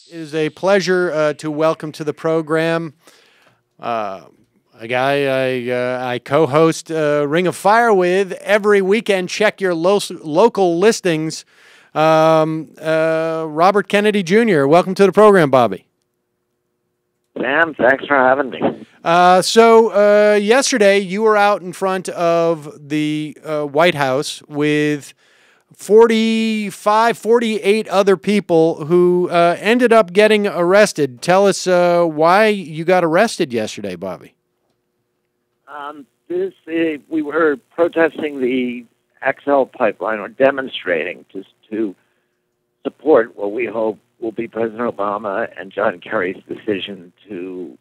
It is a pleasure to welcome to the program a guy I co-host Ring of Fire with every weekend. Check your local listings. Robert Kennedy Jr., welcome to the program, Bobby. Sam, thanks for having me. So yesterday you were out in front of the White House with 48 other people who ended up getting arrested. Tell us why you got arrested yesterday, Bobby. We were protesting the XL pipeline, or demonstrating to support what we hope will be President Obama and John Kerry's decision to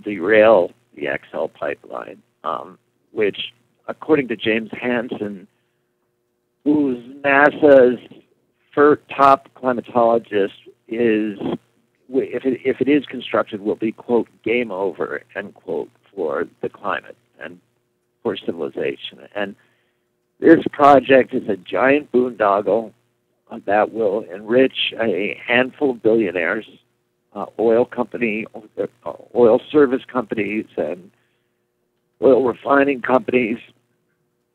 derail the XL pipeline, which, according to James Hansen, who's NASA's top climatologist, if it is constructed, will be, quote, game over, end quote, for the climate and for civilization. And this project is a giant boondoggle that will enrich a handful of billionaires, oil service companies, and oil refining companies,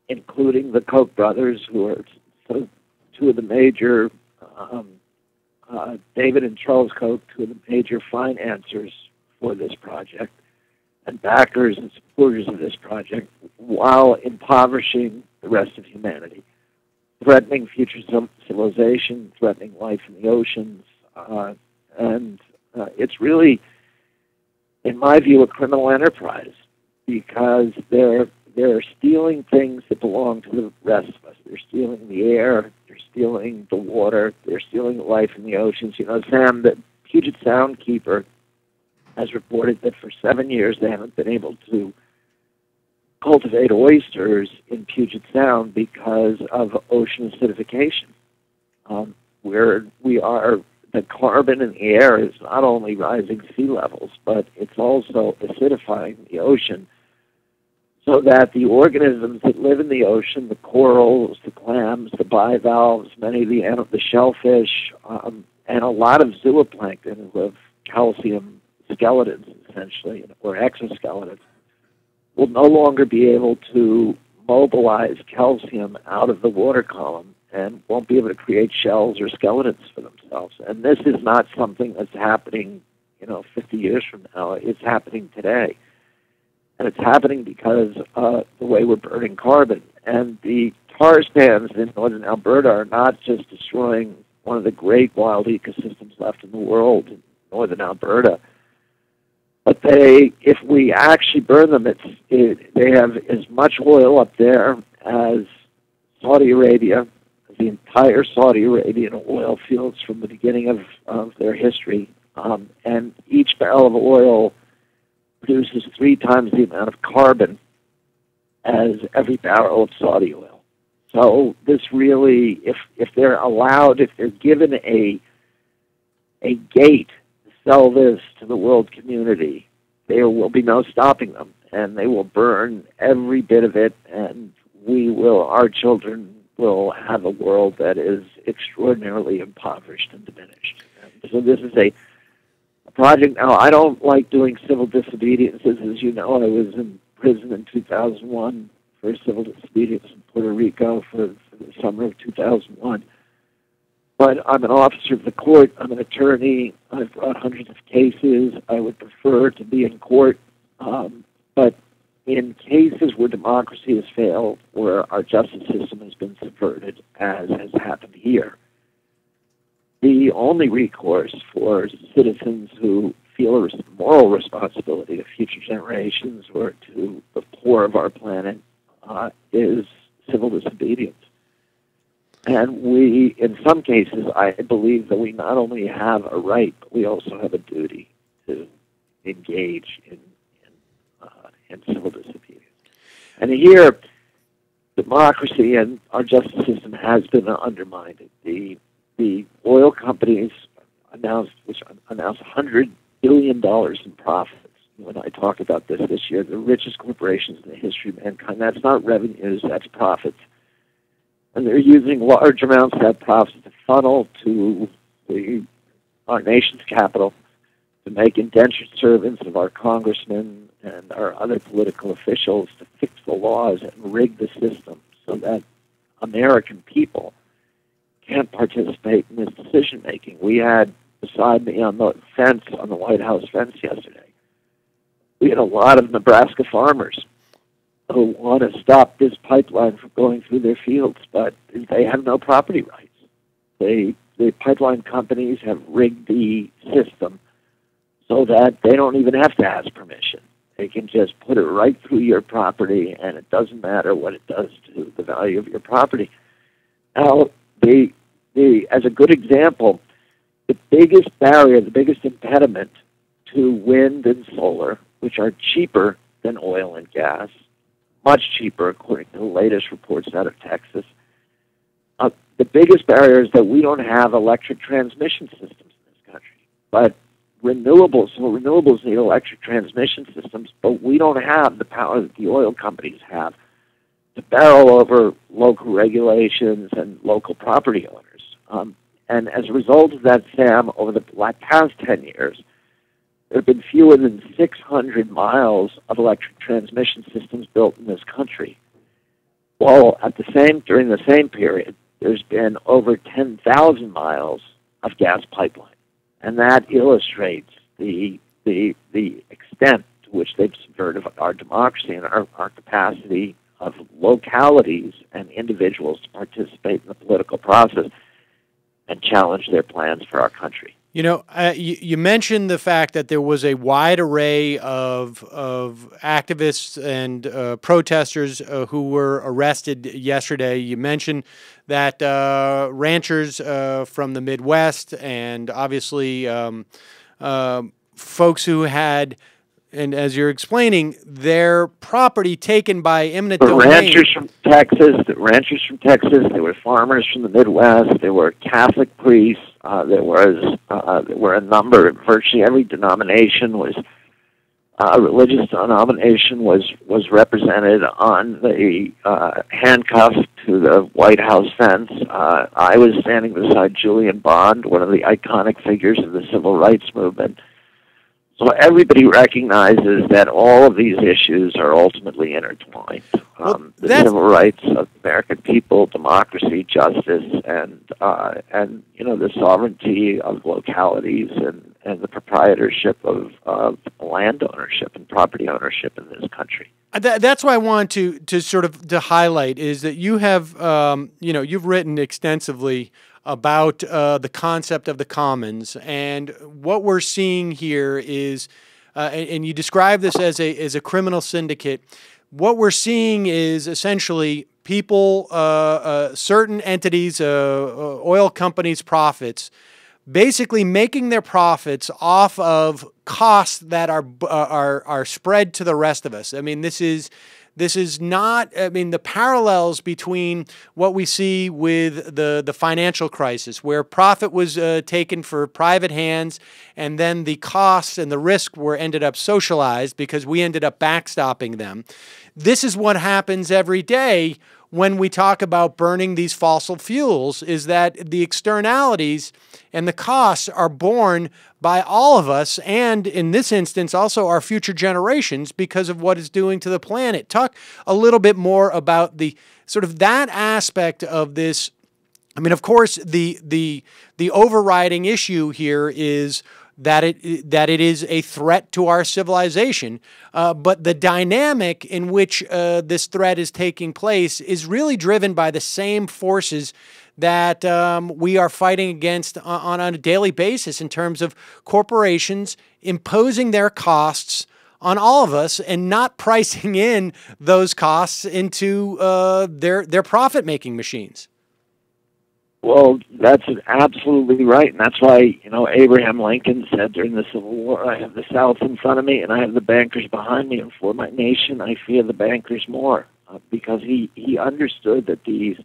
including the Koch brothers, who are two of the major, David and Charles Koch, two of the major financiers for this project, and backers and supporters of this project, while impoverishing the rest of humanity, threatening future civilization, threatening life in the oceans, and it's really, in my view, a criminal enterprise, because they're stealing things that belong to the rest of us. They're stealing the air, they're stealing the water, they're stealing life in the oceans. You know, Sam, the Puget Sound Keeper has reported that for 7 years they haven't been able to cultivate oysters in Puget Sound because of ocean acidification. The carbon in the air is not only rising sea levels, but it's also acidifying the ocean, so that the organisms that live in the ocean, the corals, the clams, the bivalves, many of the shellfish, and a lot of zooplankton who have calcium skeletons, essentially, or exoskeletons, will no longer be able to mobilize calcium out of the water column and won't be able to create shells or skeletons for themselves. And this is not something that's happening, 50 years from now. It's happening today. And it's happening because the way we're burning carbon. And the tar sands in northern Alberta are not just destroying one of the great wild ecosystems left in the world in northern Alberta, but if we actually burn them, they have as much oil up there as Saudi Arabia, the entire Saudi Arabian oil fields from the beginning of their history. And each barrel of oil produces 3 times the amount of carbon as every barrel of Saudi oil. So this really, if they're given a gate to sell this to the world community, there will be no stopping them, and they will burn every bit of it, and our children will have a world that is extraordinarily impoverished and diminished. And so this is a project. Now, I don't like doing civil disobediences. As you know, I was in prison in 2001 for civil disobedience in Puerto Rico for the summer of 2001. But I'm an officer of the court. I'm an attorney. I've brought hundreds of cases. I would prefer to be in court. But in cases where democracy has failed, where our justice system has been subverted, as has happened here, the only recourse for citizens who feel a moral responsibility to future generations or to the poor of our planet is civil disobedience. And in some cases, I believe that we not only have a right, but we also have a duty to engage in civil disobedience. And here, democracy and our justice system has been undermined. The oil companies announced $100 billion in profits. When I talk about this year, the richest corporations in the history of mankind. That's not revenues, that's profits. And they're using large amounts of that profit to funnel to the our nation's capital, to make indentured servants of our congressmen and our other political officials to fix the laws and rig the system so that American people can't participate in this decision-making. We had beside me on the fence, on the White House fence yesterday, we had a lot of Nebraska farmers who want to stop this pipeline from going through their fields, but they have no property rights. The pipeline companies have rigged the system so that they don't even have to ask permission. They can just put it right through your property, and it doesn't matter what it does to the value of your property. Now, as a good example, the biggest barrier, the biggest impediment to wind and solar, which are cheaper than oil and gas, much cheaper according to the latest reports out of Texas, the biggest barrier is that we don't have electric transmission systems in this country. But renewables need electric transmission systems, but we don't have the power that the oil companies have to barrel over local regulations and local property owners. And as a result of that, Sam, over the past 10 years, there have been fewer than 600 miles of electric transmission systems built in this country. While during the same period, there's been over 10,000 miles of gas pipeline. And that illustrates the extent to which they've subverted our democracy and our capacity of localities and individuals to participate in the political process and challenge their plans for our country. You know, you mentioned the fact that there was a wide array of activists and protesters who were arrested yesterday. You mentioned that ranchers from the Midwest and obviously folks who had, and as you're explaining, their property taken by eminent domain. Ranchers from Texas, there were farmers from the Midwest, there were Catholic priests, there were a number, virtually every denomination was, religious denomination was represented on the handcuff to the White House fence. I was standing beside Julian Bond, one of the iconic figures of the civil rights movement. So everybody recognizes that all of these issues are ultimately intertwined. The civil rights of the American people, democracy, justice, and the sovereignty of localities and the proprietorship of land ownership and property ownership in this country. That's why I want to highlight is that you have you've written extensively about the concept of the commons, and what we're seeing here is, and you describe this as a criminal syndicate. What we're seeing is essentially people, certain entities, oil companies' profits, basically making their profits off of costs that are spread to the rest of us. I mean, this is not, I mean, the parallels between what we see with the financial crisis, where profit was taken for private hands, and then the costs and the risk ended up socialized because we ended up backstopping them. This is what happens every day when we talk about burning these fossil fuels, is that the externalities and the costs are borne by all of us, and in this instance also our future generations, because of what it's doing to the planet. Talk a little bit more about the sort of that aspect of this. I mean, of course, the overriding issue here is that it is a threat to our civilization, but the dynamic in which this threat is taking place is really driven by the same forces that we are fighting against on a daily basis, in terms of corporations imposing their costs on all of us and not pricing in those costs into their profit-making machines. Well, that's absolutely right, and that's why, Abraham Lincoln said during the Civil War, I have the South in front of me and I have the bankers behind me, and for my nation I fear the bankers more, because he understood that these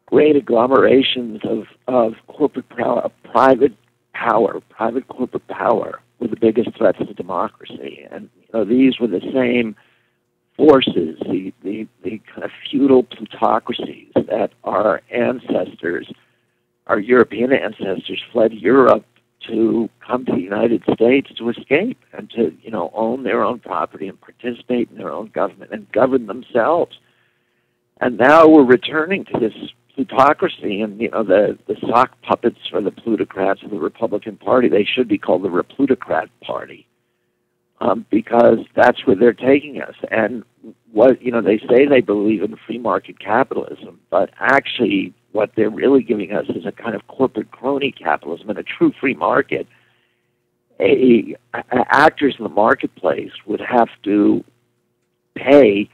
great agglomerations of corporate power, private corporate power, were the biggest threats to democracy. And these were the same forces, the kind of feudal plutocracies that our European ancestors fled Europe to come to the United States to escape and to, own their own property and participate in their own government and govern themselves. And now we're returning to this plutocracy, and, the sock puppets for the plutocrats of the Republican Party, they should be called the Replutocrat Party, because that's where they're taking us. And they say they believe in free market capitalism, but actually what they're really giving us is a kind of corporate crony capitalism. In a true free market, actors in the marketplace would have to pay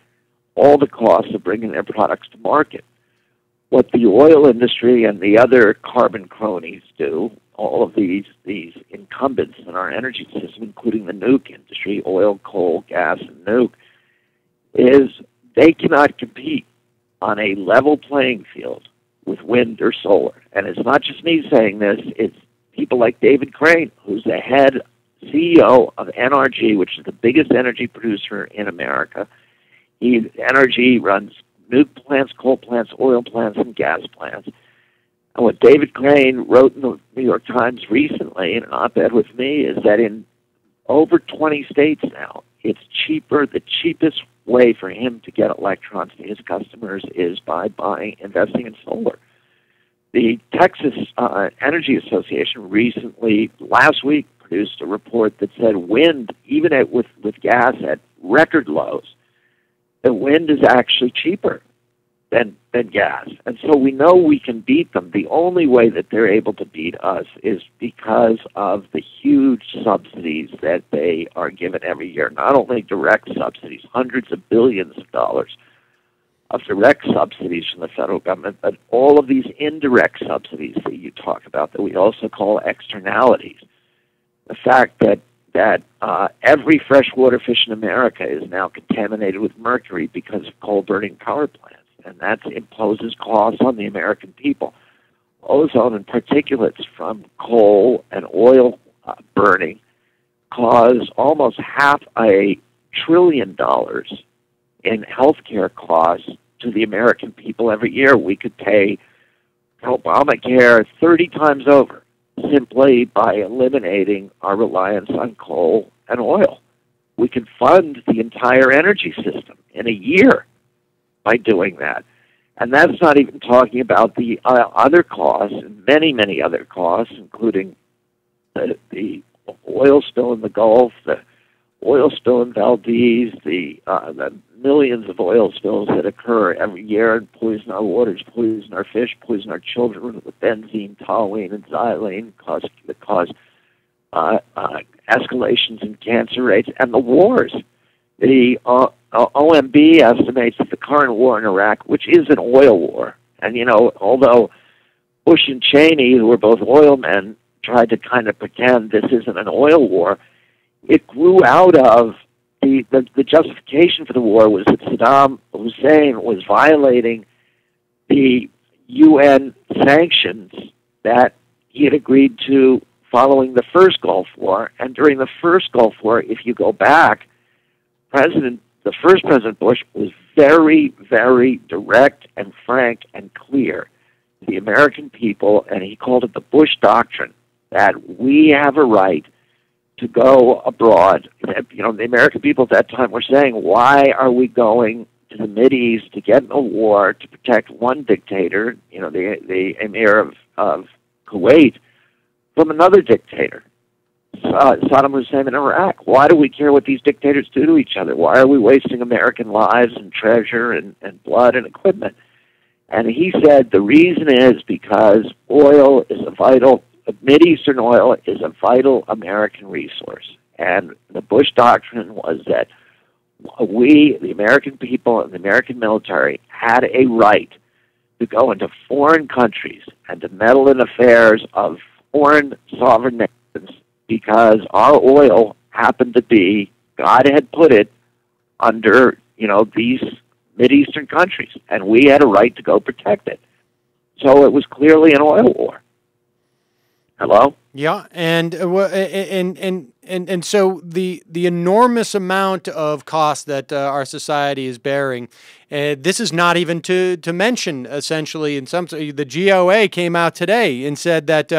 all the costs of bringing their products to market. What the oil industry and the other carbon cronies do, all of these incumbents in our energy system, including the nuke industry, oil, coal, gas, and nuke, is they cannot compete on a level playing field with wind or solar. And it's not just me saying this, it's people like David Crane, who's the head CEO of NRG, which is the biggest energy producer in America. NRG runs nuke plants, coal plants, oil plants, and gas plants. And what David Crane wrote in the New York Times recently in an op-ed with me is that in over 20 states now, it's cheaper. The cheapest way for him to get electrons to his customers is by investing in solar. The Texas Energy Association recently, last week, produced a report that said wind, even with gas at record lows, the wind is actually cheaper than gas. And so we know we can beat them. The only way that they're able to beat us is because of the huge subsidies that they are given every year. Not only direct subsidies, hundreds of billions of dollars of direct subsidies from the federal government, but all of these indirect subsidies that you talk about that we also call externalities. The fact that every freshwater fish in America is now contaminated with mercury because of coal-burning power plants, and that imposes costs on the American people. Ozone and particulates from coal and oil burning cause almost $500 billion in healthcare costs to the American people every year. We could pay Obamacare 30 times over simply by eliminating our reliance on coal and oil. We could fund the entire energy system in a year by doing that. And that's not even talking about the other costs, many, many other costs, including the oil spill in the Gulf, the oil spill in Valdez, the millions of oil spills that occur every year and poison our waters, poison our fish, poison our children with benzene, toluene, and xylene, that cause escalations in cancer rates, and the wars. The OMB estimates that the current war in Iraq, which is an oil war, and although Bush and Cheney, who were both oil men, tried to kind of pretend this isn't an oil war, it grew out of the justification for the war was that Saddam Hussein was violating the UN sanctions that he had agreed to following the first Gulf War. And during the first Gulf War, if you go back, the first President Bush was very, very direct and frank and clear to the American people, and he called it the Bush Doctrine, that we have a right to go abroad. The American people at that time were saying, why are we going to the Mideast to get in a war to protect one dictator, the Emir of Kuwait, from another dictator, Saddam Hussein in Iraq? Why do we care what these dictators do to each other? Why are we wasting American lives and treasure and blood and equipment? And he said the reason is because oil is Mideastern oil is a vital American resource. And the Bush Doctrine was that we, the American people and the American military, had a right to go into foreign countries and to meddle in affairs of foreign sovereign nations because our oil happened to be, God had put it under, these Mideastern countries, and we had a right to go protect it. So it was clearly an oil war. Hello? Yeah, and so the enormous amount of cost that our society is bearing, this is not even to mention, essentially, the GOA came out today and said that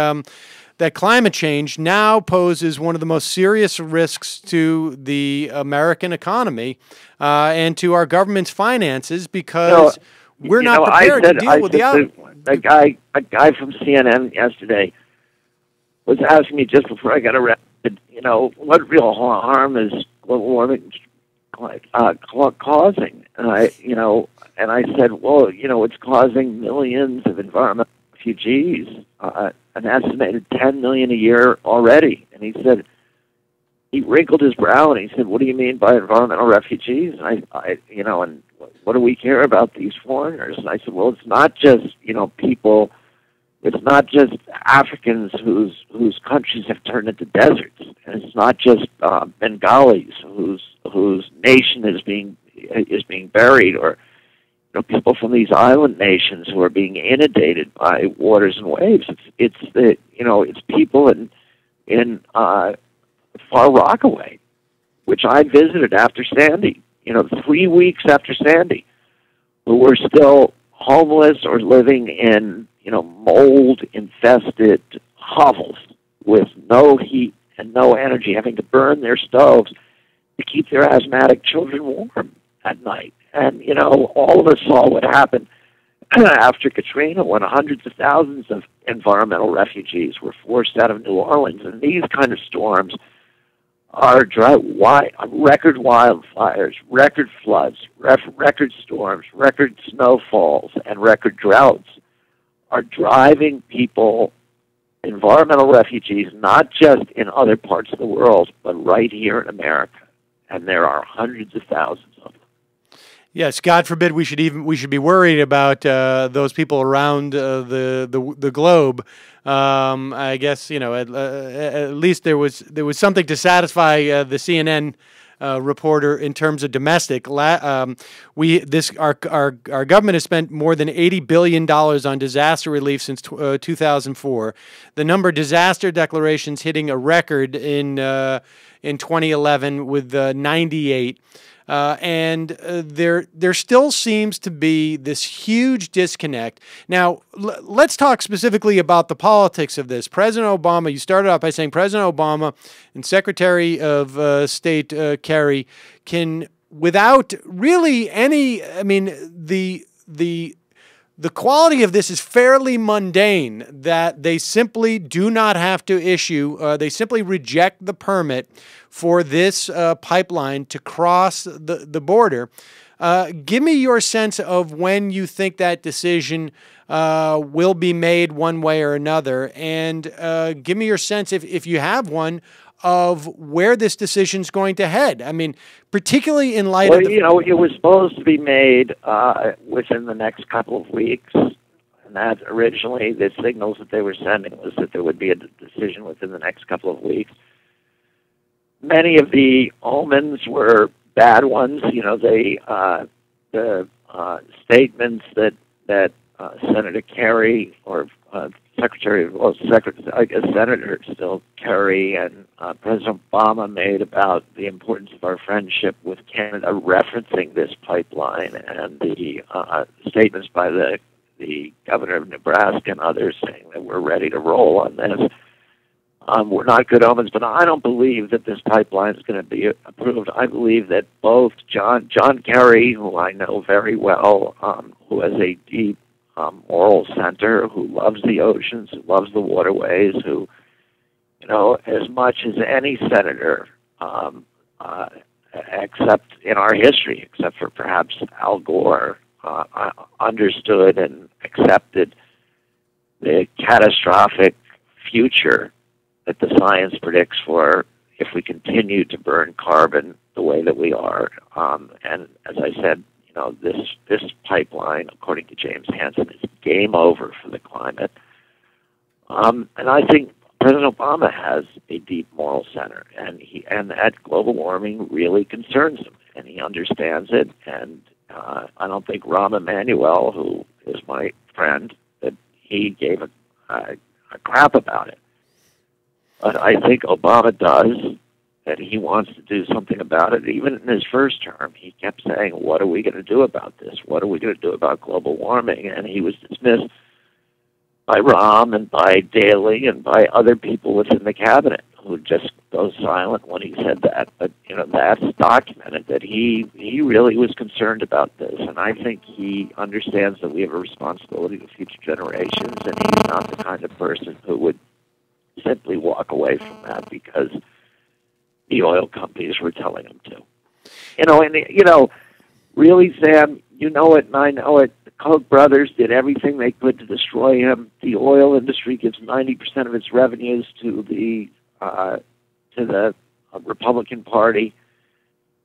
that climate change now poses one of the most serious risks to the American economy and to our government's finances because we're not prepared to deal with a guy from CNN yesterday was asking me just before I got arrested, what real harm is global warming causing? And I said, well, it's causing millions of environmental refugees, an estimated 10 million a year already. And he wrinkled his brow and he said, what do you mean by environmental refugees? And and what do we care about these foreigners? And I said, well, it's not just, people, it's not just Africans whose countries have turned into deserts. And it's not just Bengalis whose nation is being buried, or people from these island nations who are being inundated by waters and waves. It's people in Far Rockaway, which I visited after Sandy. 3 weeks after Sandy, who were still homeless or living in mold-infested hovels with no heat and no energy, having to burn their stoves to keep their asthmatic children warm at night. And, all of us saw what happened after Katrina when hundreds of thousands of environmental refugees were forced out of New Orleans. And these kind of storms are record wildfires, record floods, record storms, record snowfalls, and record droughts are driving people, environmental refugees, not just in other parts of the world, but right here in America. And there are hundreds of thousands of them. Yes, God forbid we should be worried about those people around the globe. I guess at least there was something to satisfy the CNN reporter in terms of domestic. Our government has spent more than $80 billion on disaster relief since 2004. The number of disaster declarations hitting a record in 2011 with 98. And there still seems to be this huge disconnect. Now, let's talk specifically about the politics of this. President Obama, you started off by saying President Obama and Secretary of State Kerry can, without really any, the quality of this is fairly mundane, that they simply do not have to issue, they simply reject the permit for this pipeline to cross the border. Give me your sense of when you think that decision will be made one way or another, and give me your sense, if you have one, of where this decision is going to head. Particularly in light of it was supposed to be made within the next couple of weeks, and that originally the signals that they were sending was that there would be a decision within the next couple of weeks. Many of the omens were bad ones. The statements that Senator Kerry or Senator still Kerry and President Obama made about the importance of our friendship with Canada, referencing this pipeline, and the statements by the governor of Nebraska and others saying that we're ready to roll on this. We're not good omens, but I don't believe that this pipeline is going to be approved. I believe that both John Kerry, who I know very well, who has a deep moral center, who loves the oceans, who loves the waterways, who, as much as any senator, except in our history, except for perhaps Al Gore, understood and accepted the catastrophic future that the science predicts for if we continue to burn carbon the way that we are. And as I said, this pipeline, according to James Hansen, is game over for the climate. And I think President Obama has a deep moral center, and that global warming really concerns him, and he understands it. And I don't think Rahm Emanuel, who is my friend, that he gave a crap about it. But I think Obama does, that he wants to do something about it. Even in his first term, he kept saying, what are we going to do about this? What are we going to do about global warming? And he was dismissed by Rahm and by Daley and by other people within the cabinet who just go silent when he said that. But, that's documented that he really was concerned about this. And I think he understands that we have a responsibility to future generations, and he's not the kind of person who would simply walk away from that because the oil companies were telling him to. Really, Sam, you know it and I know it. The Koch brothers did everything they could to destroy him. The oil industry gives 90% of its revenues to the Republican Party.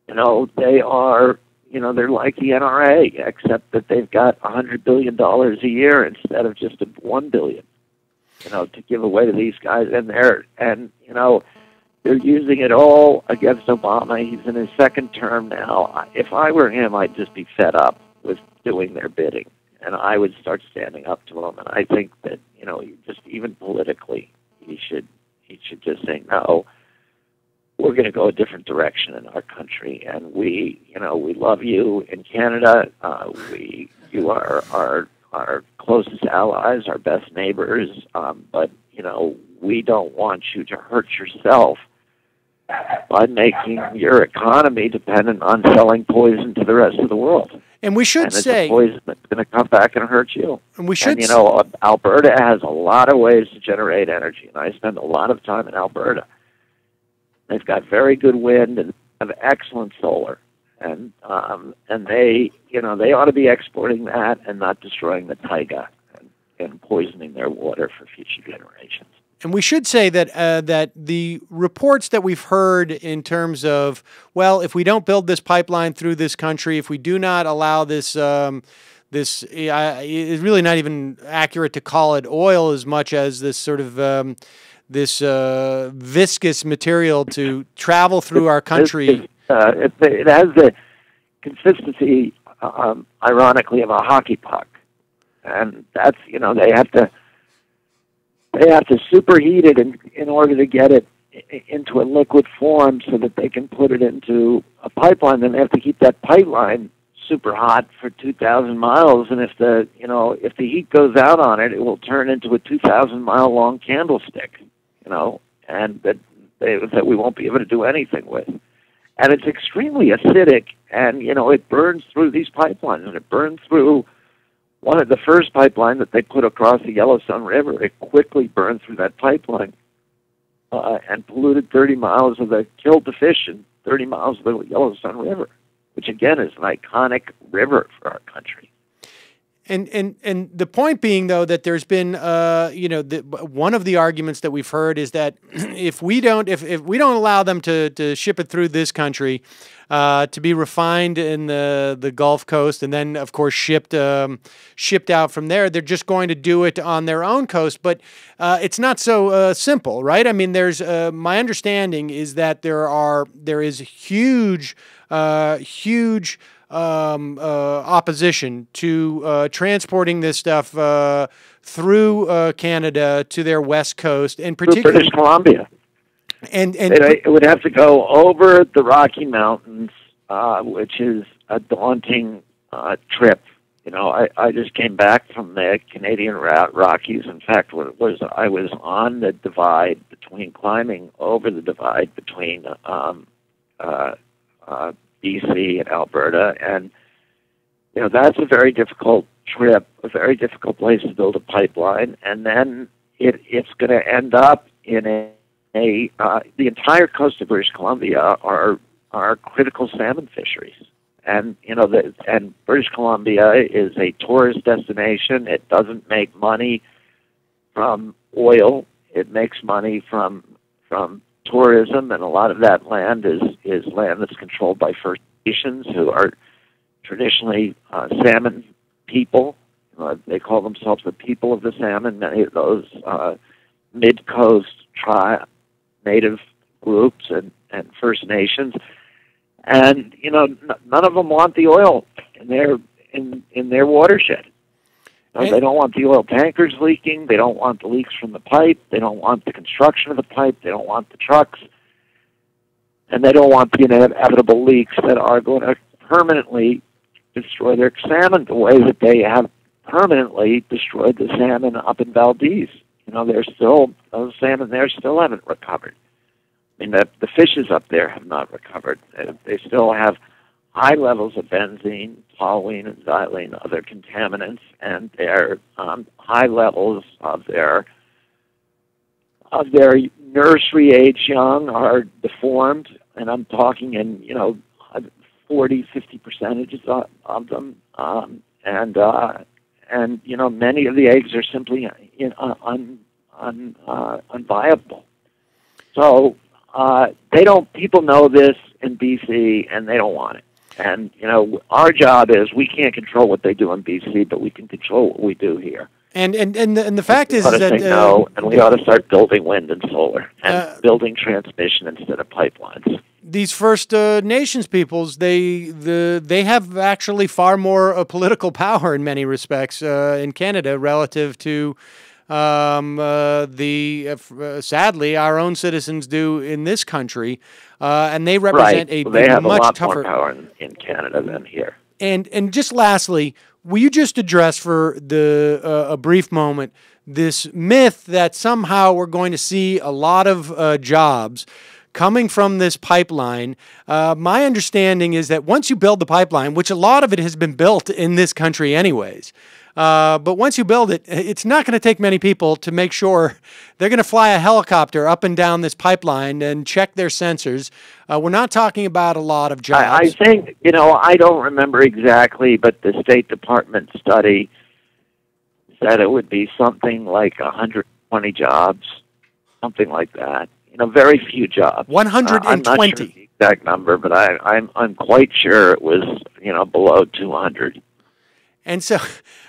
They are, they're like the NRA, except that they've got $100 billion a year instead of just $1 billion, to give away to these guys. And they're using it all against Obama. He's in his second term now. If I were him, I'd just be fed up with doing their bidding, and I would start standing up to them. And I think that, just even politically, he should just say, no, we're going to go a different direction in our country, and we love you in Canada. You are our closest allies, our best neighbors, but we don't want you to hurt yourself by making your economy dependent on selling poison to the rest of the world. And we should say, it's a poison that's going to come back and hurt you. And we should, Alberta has a lot of ways to generate energy, and I spend a lot of time in Alberta. They've got very good wind and have excellent solar, and they ought to be exporting that and not destroying the taiga and poisoning their water for future generations. And we should say that that the reports that we've heard in terms of, well, if we don't build this pipeline through this country, if we do not allow this, it's really not even accurate to call it oil as much as this sort of this viscous material to travel through our country. It has the consistency, ironically, of a hockey puck, and that's they have to superheat it in order to get it into a liquid form so that they can put it into a pipeline. Then they have to keep that pipeline super hot for 2,000 miles, and if the heat goes out on it, it will turn into a 2,000-mile long candlestick, and that we won't be able to do anything with. And it's extremely acidic, and it burns through these pipelines, and it burned through one of the first pipeline that they put across the Yellowstone River. It quickly burned through that pipeline and polluted 30 miles of killed the fish in 30 miles of the Yellowstone River, which again is an iconic river for our country. And the point being, though, that there's been, one of the arguments that we've heard is that if we don't allow them to ship it through this country, to be refined in the Gulf Coast and then, of course, shipped out from there, they're just going to do it on their own coast. But it's not so simple, right? I mean, there's my understanding is that there is huge opposition to transporting this stuff through Canada to their west coast, and particularly British Columbia. And it would have to go over the Rocky Mountains, which is a daunting trip. I just came back from the Canadian Rockies. In fact, I was on the divide climbing over the divide between BC and Alberta, and that's a very difficult trip, a very difficult place to build a pipeline, and then it's going to end up in the entire coast of British Columbia are critical salmon fisheries, and and British Columbia is a tourist destination. It doesn't make money from oil; it makes money from tourism, and a lot of that land is land that's controlled by First Nations, who are traditionally salmon people. They call themselves the people of the salmon. Many of those mid-coast native groups and First Nations, and none of them want the oil in their watershed. They don't want the oil tankers leaking. They don't want the leaks from the pipe. They don't want the construction of the pipe. They don't want the trucks. And they don't want the inevitable leaks that are going to permanently destroy their salmon the way that they have permanently destroyed the salmon up in Valdez. You know, those salmon there still haven't recovered. I mean, the fishes up there have not recovered. They still have high levels of benzene, toluene, and xylene, other contaminants, and their high levels of their nursery age young are deformed, and I'm talking in 40, 50 percentages of them, and many of the eggs are simply unviable. So people know this in BC, and they don't want it. And our job is we can't control what they do in BC, but we can control what we do here. And the fact is that say no, and we ought to start building wind and solar and building transmission instead of pipelines. These First Nations peoples, they have actually far more political power in many respects in Canada relative to sadly our own citizens do in this country, and they represent they have much a lot tougher more power in Canada than here. And just lastly, will you just address for a brief moment this myth that somehow we're going to see a lot of jobs coming from this pipeline? My understanding is that once you build the pipeline, which a lot of it has been built in this country anyways, but once you build it, it's not going to take many people to make sure they're going to fly a helicopter up and down this pipeline and check their sensors. We're not talking about a lot of jobs. I think, I don't remember exactly, but the State Department study said it would be something like 120 jobs, something like that. Very few jobs. 120. I'm not sure the exact number, but I'm quite sure it was below 200. And so,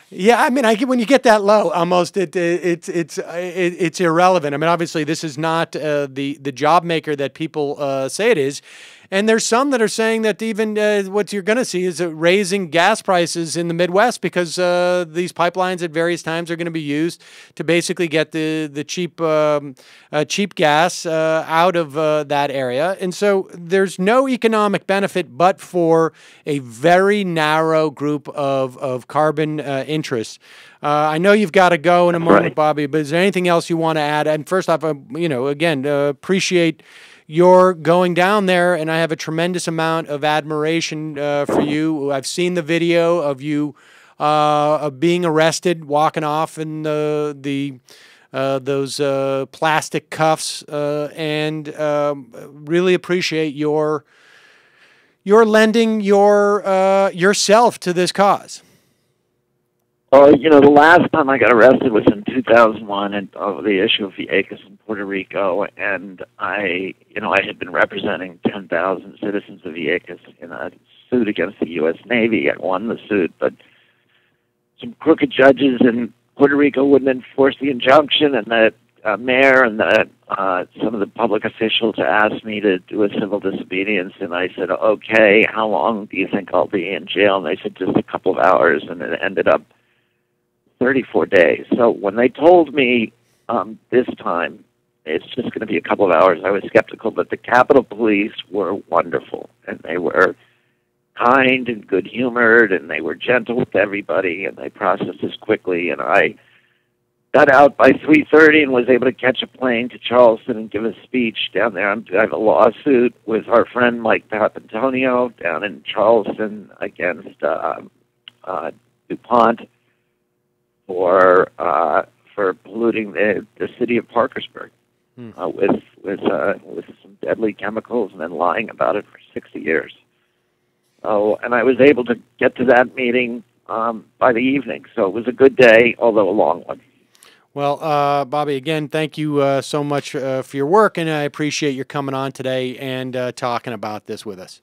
yeah, I mean, when you get that low, almost it's irrelevant. I mean, obviously, this is not the job maker that people say it is. And there's some that are saying that even what you're going to see is raising gas prices in the Midwest because these pipelines at various times are going to be used to basically get the cheap gas out of that area. And so there's no economic benefit but for a very narrow group of carbon interests. I know you've got to go in a moment, Bobby, but is there anything else you want to add? And first off, again, appreciate your going down there, and I have a tremendous amount of admiration for you. I've seen the video of you of being arrested, walking off in those plastic cuffs, and really appreciate your lending yourself to this cause. Well, the last time I got arrested was in 2001 and over the issue of Vieques in Puerto Rico, and I had been representing 10,000 citizens of Vieques in a suit against the U.S. Navy. I won the suit, but some crooked judges in Puerto Rico wouldn't enforce the injunction, and the mayor and some of the public officials asked me to do a civil disobedience, and I said, okay, how long do you think I'll be in jail? And they said just a couple of hours, and it ended up 34 days. So when they told me this time it's just going to be a couple of hours, I was skeptical, but the Capitol Police were wonderful, and they were kind and good-humored, and they were gentle with everybody, and they processed this quickly, and I got out by 3:30 and was able to catch a plane to Charleston and give a speech down there. I have a lawsuit with our friend Mike Papantonio down in Charleston against DuPont for polluting the city of Parkersburg with some deadly chemicals, and then lying about it for 60 years. So, and I was able to get to that meeting by the evening. So it was a good day, although a long one. Well, Bobby, again, thank you so much for your work, and I appreciate your coming on today and talking about this with us.